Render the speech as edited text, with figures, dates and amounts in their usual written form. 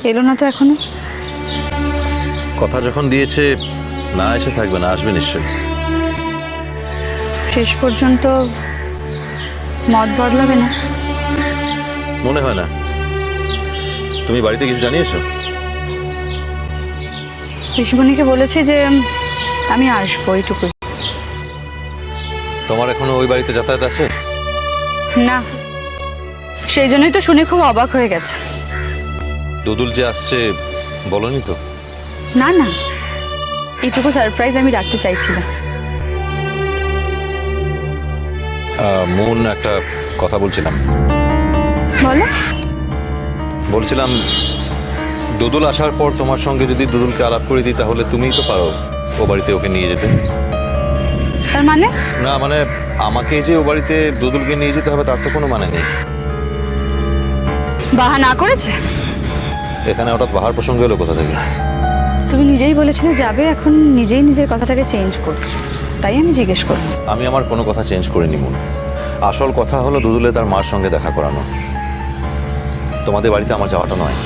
এলো না তো এখনো। কথা যখন দিয়েছে না এসে থাকবে না, আসবে নিশ্চয়ই। শেষ পর্যন্ত মত বদলাবে না? মনে হয় না। তুমি বাড়িতে কিছু জানিয়েছো? ঋষিমণিকে বলেছি যে আমি আসবো, এইটুকুই। তোমার এখনো ওই বাড়িতে যাতায়াত আছে? না, সেই জন্যই তো শুনে খুব অবাক হয়ে গেছে। দুদুল যে আসছে বলনি তো? না না, এইটুকু সারপ্রাইজ আমি রাখতে চাইছিলাম। মন, একটা কথা বলছিলাম। বলো। বলছিলাম দুদুল আসার পর তোমার সঙ্গে যদি দুদুলকে আলাপ করে দিই তাহলে তুমিই তো পারো ও বাড়িতে ওকে নিয়ে যেতে। তার মানে? না মানে আমাকে যে ও বাড়িতে দুদুলকে নিয়ে যেতে হবে তার তো কোনো মানে নেই। বাহা না করেছে? এখানে হঠাৎ বাহার প্রসঙ্গ এলো কোথা থেকে? তুমি নিজেই বলেছিলে যাবে, এখন নিজেই নিজের কথাটাকে চেঞ্জ করছো, তাই আমি জিজ্ঞেস করলাম। আমি আমার কোনো কথা চেঞ্জ করিনি মন। আসল কথা হলো দুদুলে তার মার সঙ্গে দেখা করানো। তোমাদের বাড়িতে আমার যাওয়াটা নয়।